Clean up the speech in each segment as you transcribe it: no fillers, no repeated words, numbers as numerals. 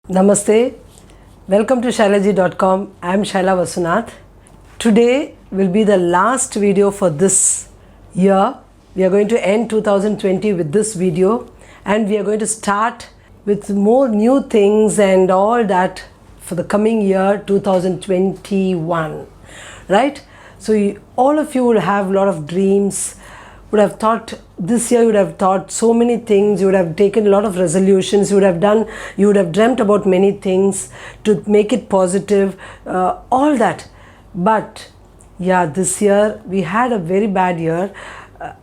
Namaste. Welcome to shailaji.com. I am Shaila Vasunath. Today will be the last video for this year. We are going to end 2020 with this video and we are going to start with more new things and all that for the coming year 2021. Right? So all of you will have a lot of dreams, would have thought this year, you would have thought so many things, you would have taken a lot of resolutions, you would have dreamt about many things to make it positive, all that. But yeah, this year we had a very bad year.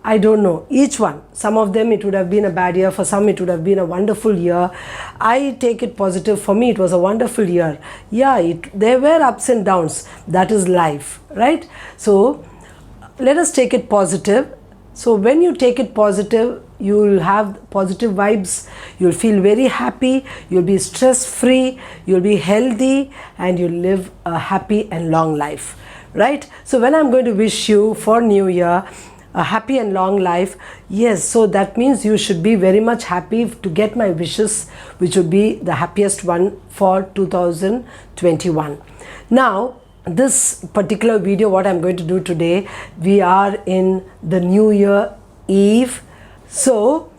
I don't know, each one, some of them it would have been a bad year, for some it would have been a wonderful year. I take it positive. For me it was a wonderful year. Yeah, there were ups and downs, that is life, right? So let us take it positive. So when you take it positive, you will have positive vibes, you'll feel very happy, you'll be stress free, you'll be healthy, and you'll live a happy and long life, right? So when I'm going to wish you for New Year a happy and long life, yes, so that means you should be very much happy to get my wishes, which would be the happiest one for 2021. Now, this particular video, what I'm going to do today, we are in the New Year Eve. So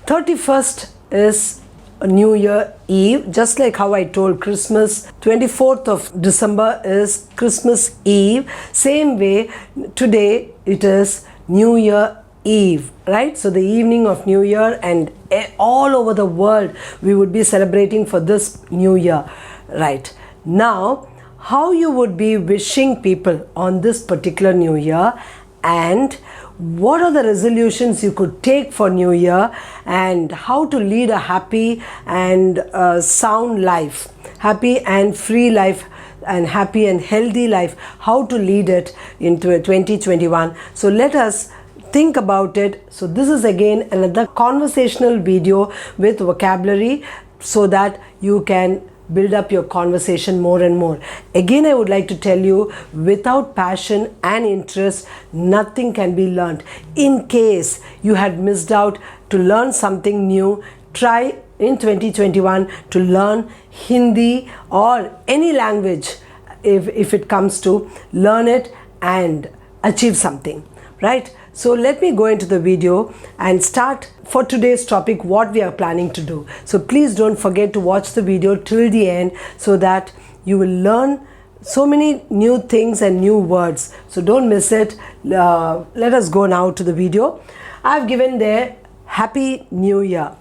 31st is a New Year Eve, just like how I told Christmas, 24th of December is Christmas Eve. Same way, today it is New Year Eve, right? So the evening of New Year, and all over the world we would be celebrating for this New Year, right? Now, how you would be wishing people on this particular New Year, and what are the resolutions you could take for New Year, and how to lead a happy and sound life, happy and free life, and happy and healthy life, how to lead it into 2021. So let us think about it. So this is again another conversational video with vocabulary so that you can build up your conversation more and more. Again, I would like to tell you, without passion and interest, nothing can be learned. In case you had missed out to learn something new, try in 2021 to learn Hindi or any language. If it comes to learn it and achieve something, right? So let me go into the video and start for today's topic what we are planning to do. So please don't forget to watch the video till the end so that you will learn so many new things and new words. So don't miss it. Let us go now to the video. I've given there Happy New Year.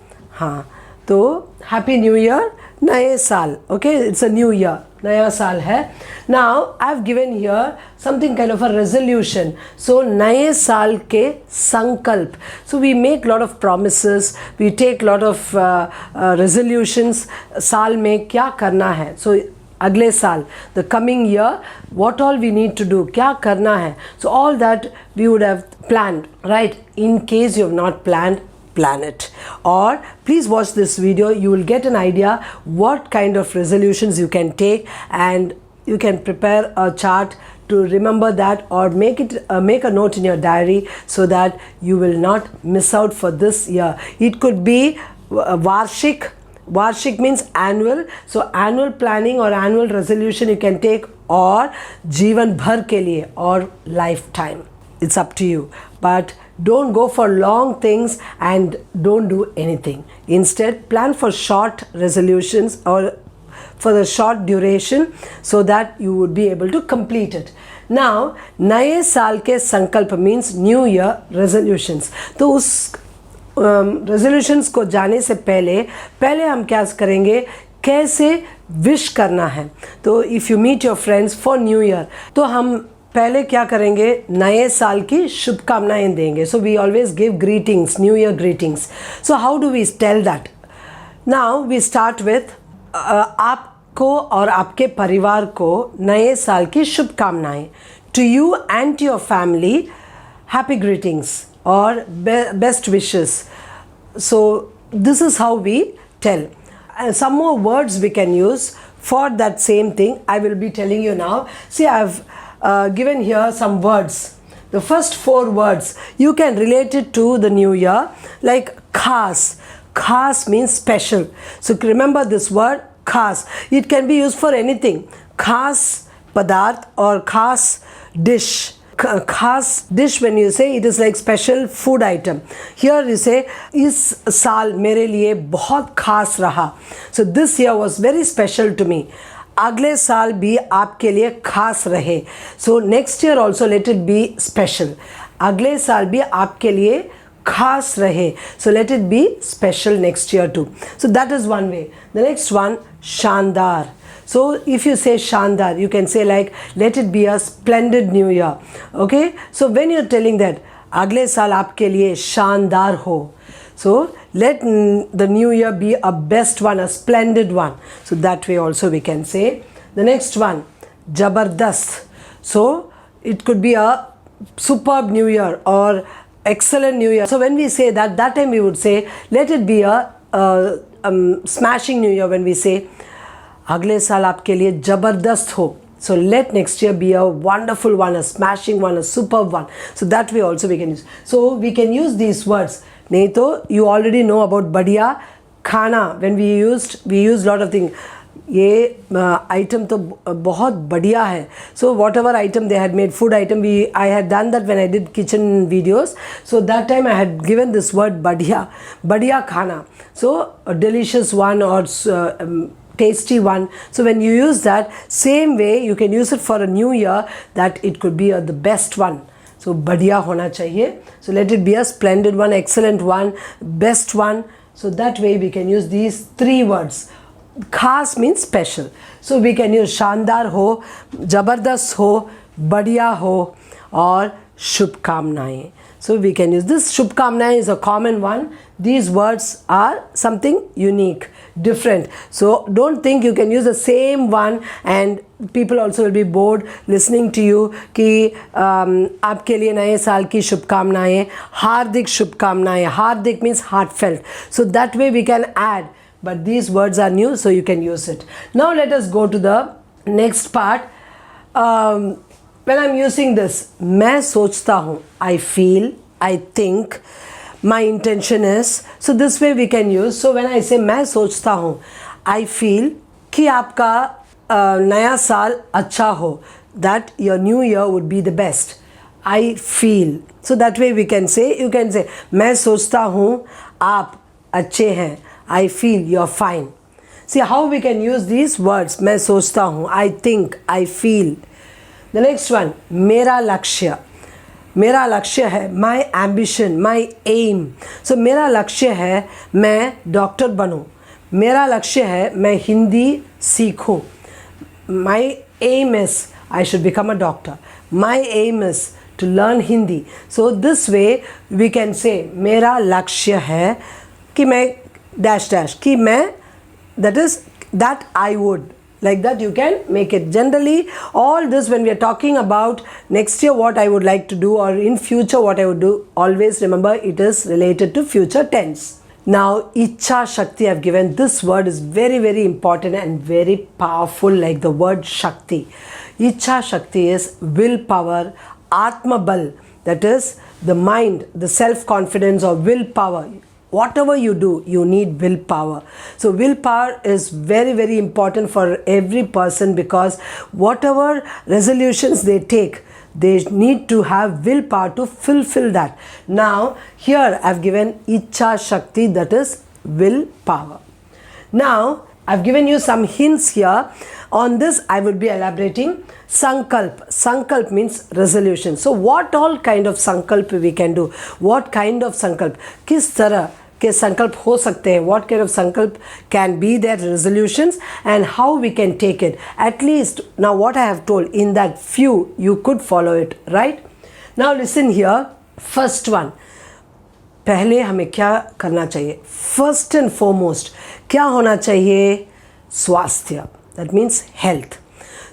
So Happy New Year, Naye Saal. Okay, it's a new year. Naya Saal hai. Now I've given here something kind of a resolution. So Naye Saal ke sankalp. So we make lot of promises, we take lot of resolutions. Saal mein kya karna hai? So agle saal, the coming year, what all we need to do, kya karna hai? So all that we would have planned, right? In case you have not planned, plan it. Or please watch this video, you will get an idea what kind of resolutions you can take, and you can prepare a chart to remember that, or make a note in your diary so that you will not miss out for this year. It could be Varshik. Varshik means annual. So annual planning or annual resolution you can take, or Jeevan Bhar ke liye, or lifetime. It's up to you. But don't go for long things and don't do anything. Instead, plan for short resolutions or for the short duration so that you would be able to complete it. Now, Naye Saal ke Sankalp means New Year resolutions. तो उस resolutions को जाने से पहले हम क्या करेंगे, कैसे wish करना है. तो if you meet your friends for New Year, तो हम पहले क्या करेंगे, नए साल की शुभकामनाएं देंगे. So we always give greetings, New Year greetings. So how do we tell that? Now we start with आपको और आपके परिवार को नए साल की शुभकामनाएं. To you and to your family, happy greetings or best wishes. So this is how we tell. Some more words we can use for that same thing. I will be telling you now. See, I've given here some words. The first 4 words, you can relate it to the new year, like khas. Khas means special. So remember this word खास, it can be used for anything. खास पदार्थ और खास dish. खास dish, when you say, it is like special food item. Here you say इस साल मेरे लिए बहुत खास रहा. So this year was very special to me. अगले साल भी आपके लिए खास रहे. So next year also let it be special. अगले साल भी आपके लिए खास रहे. So let it be special next year too. So that is one way. The next one, शानदार. So if you say शानदार, you can say like let it be a splendid new year. Okay, so when you're telling that अगले साल आपके लिए शानदार हो, so let the new year be a best one, a splendid one. So that way also we can say. The next one, जबरदस्त. So it could be a superb new year or excellent new year. So when we say that time we would say let it be a smashing new year. When we say अगले साल आपके लिए ज़बरदस्त हो, so let next year be a wonderful one, a smashing one, a superb one. So that way also we can use. So we can use these words. नहीं तो you already know about बढ़िया खाना. When we used lot of things. ये item तो बहुत बढ़िया है. So whatever item they had made, food item, I had done that when I did kitchen videos. So that time I had given this word बढ़िया खाना. So a delicious one or tasty one. So when you use that, same way you can use it for a new year, that it could be the best one. So बढ़िया होना चाहिए. So let it be a splendid one, excellent one, best one. So that way we can use these three words. खास means special. So we can use शानदार हो, ज़बरदस्त हो, बढ़िया हो और शुभकामनाएं. So we can use this. Shubhkamnaएं is a common one. These words are something unique, different. So don't think you can use the same one and people also will be bored listening to you कि आपके लिए नए साल की शुभकामनाएं, हार्दिक शुभकामनाएं. हार्दिक means heartfelt. So that way we can add. But these words are new, so you can use it. Now let us go to the next part. When I'm using this, मैं सोचता हूँ, I feel, I think, my intention is. So this way we can use. So when I say मैं सोचता हूँ, I feel कि आपका नया साल अच्छा हो, that your new year would be the best. I feel. So that way we can say, you can say मैं सोचता हूँ आप अच्छे हैं. I feel you're fine. See how we can use these words. मैं सोचता हूँ, I think, I feel. The next one, मेरा लक्ष्य. मेरा लक्ष्य है, my ambition, my aim. So मेरा लक्ष्य है मैं डॉक्टर बनूं. मेरा लक्ष्य है मैं हिंदी सीखूं. My aim is I should become a doctor. My aim is to learn Hindi. So this way we can say मेरा लक्ष्य है कि मैं dash dash कि मैं, that is that I would. Like that you can make it. Generally all this, when we are talking about next year what I would like to do or in future what I would do, always remember it is related to future tense. Now Ichha Shakti I've given. This word is very very important and very powerful, like the word Shakti. Ichha Shakti is willpower, Atma Bal, that is the mind, the self-confidence or willpower. Whatever you do, you need willpower. So willpower is very very important for every person, because whatever resolutions they take, they need to have willpower to fulfill that. Now here I've given Ichha Shakti, that is willpower. Now I've given you some hints here. On this I will be elaborating. Sankalp. Sankalp means resolution. So what all kind of sankalp we can do? What kind of sankalp? किस तरह के संकल्प हो सकते हैं? What kind of sankalp can be their resolutions and how we can take it? At least now what I have told, in that few you could follow it, right? Now listen here. First one. पहले हमें क्या करना चाहिए? First and foremost क्या होना चाहिए? स्वास्थ्य. That means health.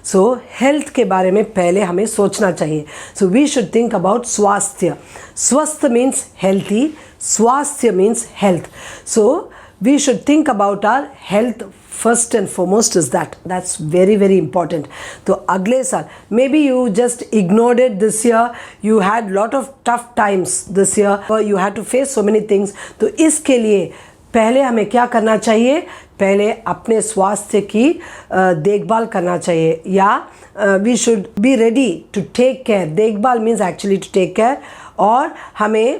So health के बारे में पहले हमें सोचना चाहिए. So we should think about स्वास्थ्य. स्वस्थ means healthy. स्वास्थ्य means health. So we should think about our health first and foremost is that. That's very very important. तो अगले साल, maybe you just ignored it this year. You had lot of tough times this year. You had to face so many things. तो इसके लिए पहले हमें क्या करना चाहिए? पहले अपने स्वास्थ्य की देखभाल करना चाहिए, या we should be ready to take care. देखभाल means actually to take care. और हमें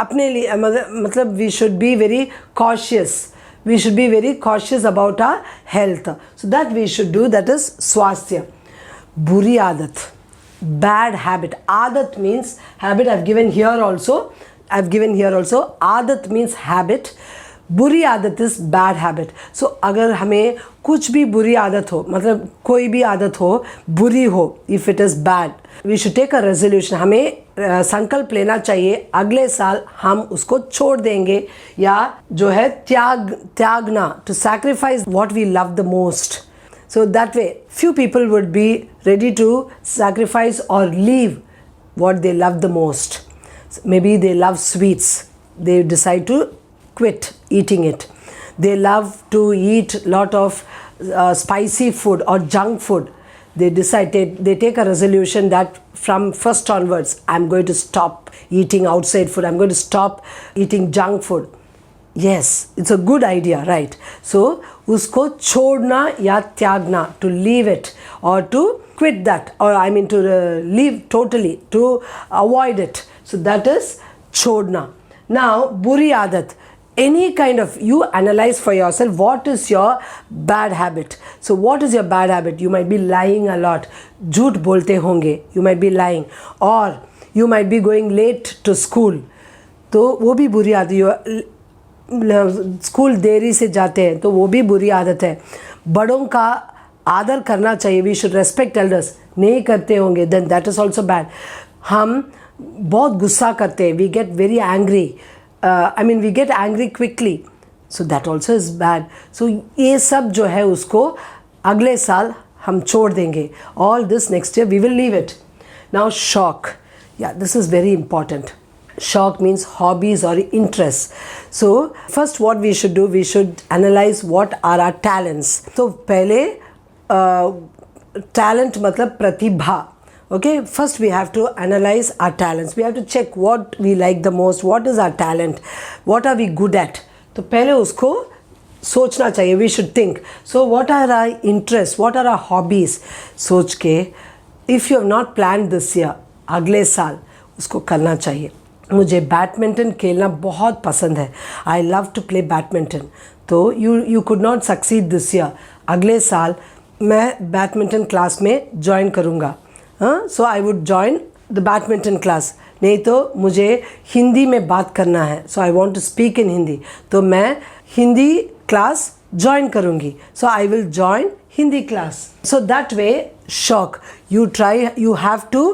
अपने लिए मतलब we should be very cautious. We should be very cautious about our health. So that we should do, that is स्वास्थ्य. बुरी आदत, bad habit. आदत means habit. I've given here also. आदत means habit. बुरी आदत is bad habit. So अगर हमें कुछ भी बुरी आदत हो, मतलब कोई भी आदत हो, बुरी हो, if it is bad, we should take a resolution. हमें संकल्प लेना चाहिए अगले साल हम उसको छोड़ देंगे, या जो है त्यागना, to sacrifice what we love the most. So that way few people would be ready to sacrifice or leave what they love the most. Maybe they love sweets, they decide to quit eating it. They love to eat lot of spicy food or junk food. They decide, they take a resolution that from first onwards I'm going to stop eating outside food, I'm going to stop eating junk food. Yes, it's a good idea, right? So usko chodna ya tyagna, to leave it or to quit that, or I mean to leave totally, to avoid it. So that is chodna. Now buri adat, any kind of, you analyze for yourself what is your bad habit. So what is your bad habit? You might be lying a lot, झूठ बोलते होंगे, you might be lying, or you might be going late to school, तो वो भी बुरी आदत है. School देरी से जाते हैं तो वो भी बुरी आदत है. बड़ों का आदर करना चाहिए, वी शुड रेस्पेक्ट एल्डर्स, नहीं करते होंगे then that is also bad. हम बहुत गुस्सा करते हैं, we get very angry. We get angry quickly, so that also is bad. So ये सब जो है उसको अगले साल हम छोड़ देंगे. All this next year we will leave it. Now shock, yeah, this is very important. Shock means hobbies or interests. So first what we should do, we should analyze what are our talents. So पहले talent मतलब प्रतिभा. Okay, first we have to analyze our talents. We have to check what we like the most, what is our talent, what are we good at. तो पहले उसको सोचना चाहिए, we should think. So what are our interests, what are our hobbies? सोच के if you have not planned this year, अगले साल उसको करना चाहिए. मुझे बैडमिंटन खेलना बहुत पसंद है. I love to play badminton. तो you could not succeed this year. अगले साल मैं बैडमिंटन क्लास में ज्वाइन करूँगा. So I would join the badminton class. नहीं तो मुझे हिंदी में बात करना है, so I want to speak in Hindi, तो मैं हिंदी क्लास ज्वाइन करूँगी. So I will join Hindi class. So that way shock, you have to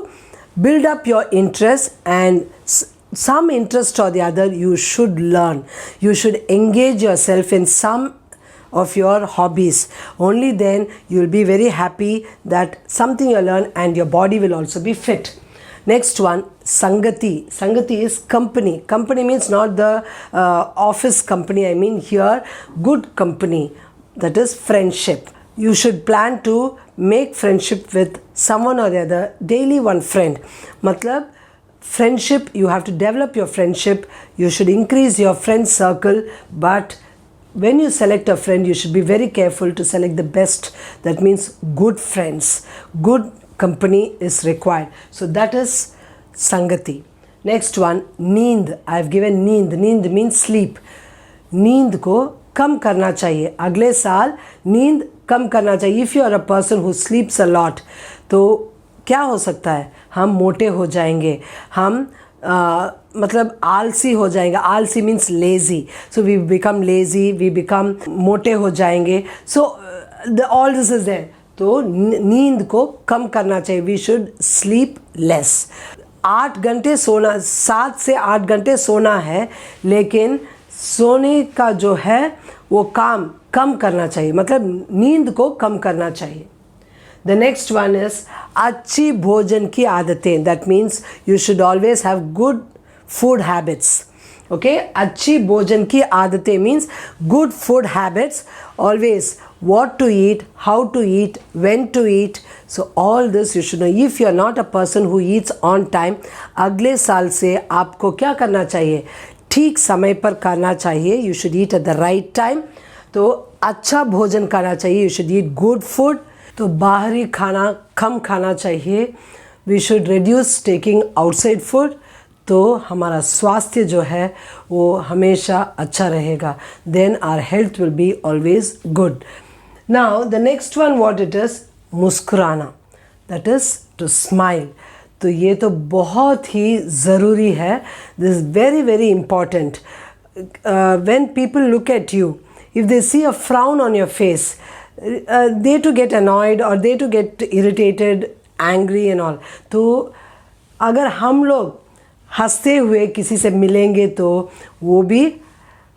build up your interest, and some interest or the other you should learn. You should engage yourself in some of your hobbies. Only then you will be very happy that something you learn and your body will also be fit. Next one, sangati. Sangati is company. Company means not the office company. I mean here good company, that is friendship. You should plan to make friendship with someone or the other, daily one friend. Matlab friendship, you have to develop your friendship. You should increase your friend circle, but when you select a friend, you should be very careful to select the best. That means good friends, good company is required. So that is sangati. Next one, neend. I have given neend. Neend means sleep. नींद को कम करना चाहिए. अगले साल नींद कम करना चाहिए. If you are a person who sleeps a lot, तो क्या हो सकता है, हम मोटे हो जाएंगे, हम मतलब आलसी हो जाएंगे. आलसी means lazy. So we become lazy, we become मोटे हो जाएंगे. So all this is there. तो नींद को कम करना चाहिए. We should sleep less. 8 घंटे सोना, 7 से 8 घंटे सोना है, लेकिन सोने का जो है वो काम कम करना चाहिए, मतलब नींद को कम करना चाहिए. The next one is अच्छी भोजन की आदतें. That means you should always have good food habits. Okay, अच्छी भोजन की आदतें means good food habits. Always what to eat, how to eat, when to eat. So all this you should know. If you are not a person who eats on time, अगले साल से आपको क्या करना चाहिए, ठीक समय पर करना चाहिए. You should eat at the right time. तो अच्छा भोजन करना चाहिए, you should eat good food. तो बाहरी खाना कम खाना चाहिए, we should reduce taking outside food, तो हमारा स्वास्थ्य जो है वो हमेशा अच्छा रहेगा, then our health will be always good. Now the next one what it is, मुस्कुराना, दैट इज़ टू स्माइल। तो ये तो बहुत ही ज़रूरी है, this is very very important. When people look at you, if they see a frown on your face, they to get annoyed or they to get irritated, angry and all. तो अगर हम लोग हंसते हुए किसी से मिलेंगे तो वो भी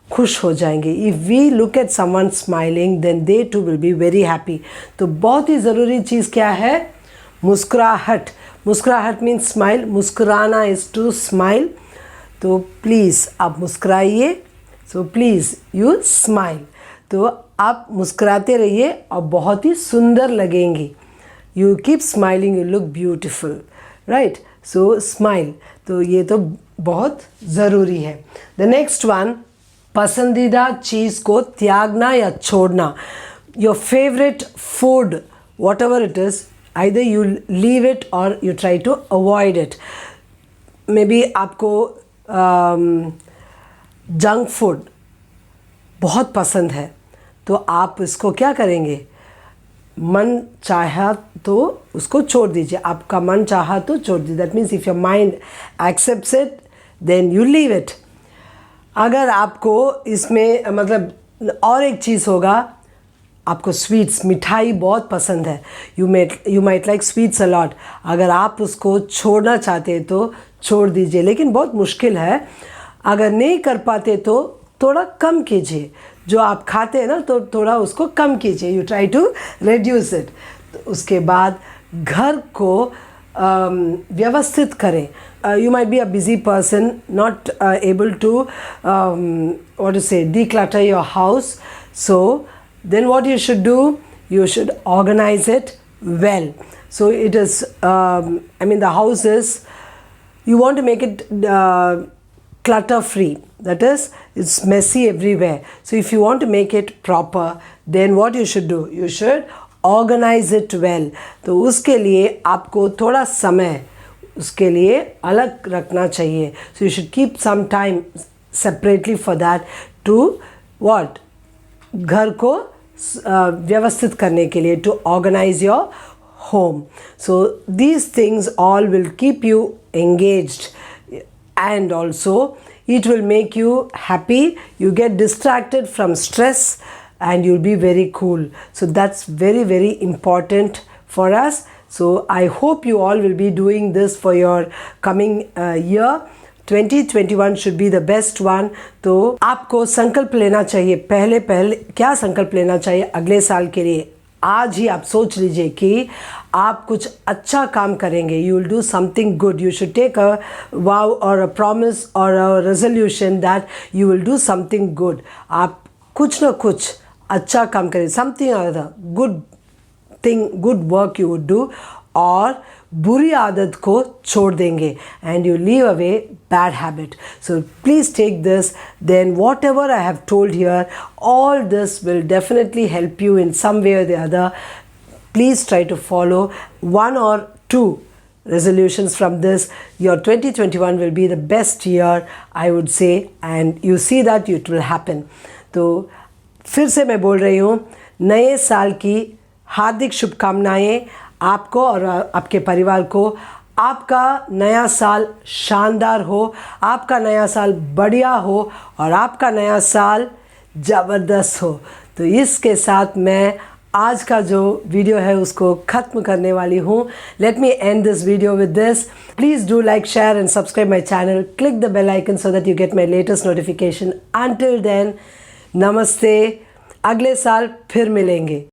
खुश हो जाएंगे। If we look at someone smiling, then they too will be very happy. तो बहुत ही ज़रूरी चीज़ क्या है, मुस्कुराहट। मुस्कुराहट मीन्स स्माइल, मुस्कुराना इज़ टू स्माइल। तो प्लीज़ आप मुस्कुराइए, सो प्लीज़ यू स्माइल। तो आप मुस्कुराते रहिए और बहुत ही सुंदर लगेंगी। You keep smiling, you look beautiful, right. So smile, तो ये तो बहुत ज़रूरी है। द नेक्स्ट वन, पसंदीदा चीज़ को त्यागना या छोड़ना। Your favourite food, whatever it is, either you leave it और you try to avoid it. Maybe आपको जंक फूड बहुत पसंद है, तो आप इसको क्या करेंगे, मन चाहा तो उसको छोड़ दीजिए। आपका मन चाहा तो छोड़ दीजिए, that means if your mind accepts it then you leave it. अगर आपको इसमें मतलब और एक चीज़ होगा, आपको स्वीट्स, मिठाई बहुत पसंद है, you might like sweets a lot. अगर आप उसको छोड़ना चाहते हैं तो छोड़ दीजिए, लेकिन बहुत मुश्किल है। अगर नहीं कर पाते तो थोड़ा कम कीजिए, जो आप खाते हैं ना, तो थोड़ा उसको कम कीजिए, you try to reduce it. उसके बाद घर को व्यवस्थित करें। You might be a busy person, not able to what to say declutter your house, so then what you should do, you should organize it well. So it is I mean the house is, you want to make it clutter free, that is it's messy everywhere. So if you want to make it proper, then what you should do, you should organize it well. तो उसके लिए आपको थोड़ा समय उसके लिए अलग रखना चाहिए। So you should keep some time separately for that, to what, घर को व्यवस्थित करने के लिए, to organize your home. So these things all will keep you engaged, and also it will make you happy. You get distracted from stress and you'll be very cool. So that's very very important for us. So I hope you all will be doing this for your coming year. 2021 should be the best one. तो आपको संकल्प लेना चाहिए, पहले क्या संकल्प लेना चाहिए अगले साल के लिए। आज ही आप सोच लीजिए कि आप कुछ अच्छा काम करेंगे, you will do something good. You should take a vow और अ प्रॉमिस और a resolution that you will do something good. आप कुछ ना कुछ अच्छा काम करें, something other good thing, good work you would do, और बुरी आदत को छोड़ देंगे, and you leave away bad habit. So please take this, then whatever I have told here, all this will definitely help you in some way or the other. Please try to follow one or two resolutions from this. Your 2021 will be the best year, I would say, and you see that it will happen. तो फिर से मैं बोल रही हूँ, नए साल की हार्दिक शुभकामनाएं आपको और आपके परिवार को। आपका नया साल शानदार हो, आपका नया साल बढ़िया हो, और आपका नया साल ज़बरदस्त हो। तो इसके साथ मैं आज का जो वीडियो है उसको ख़त्म करने वाली हूँ। Let me end this video with this. Please do like, share and subscribe my channel, click the bell icon so that you get my latest notification. Until then, नमस्ते, अगले साल फिर मिलेंगे।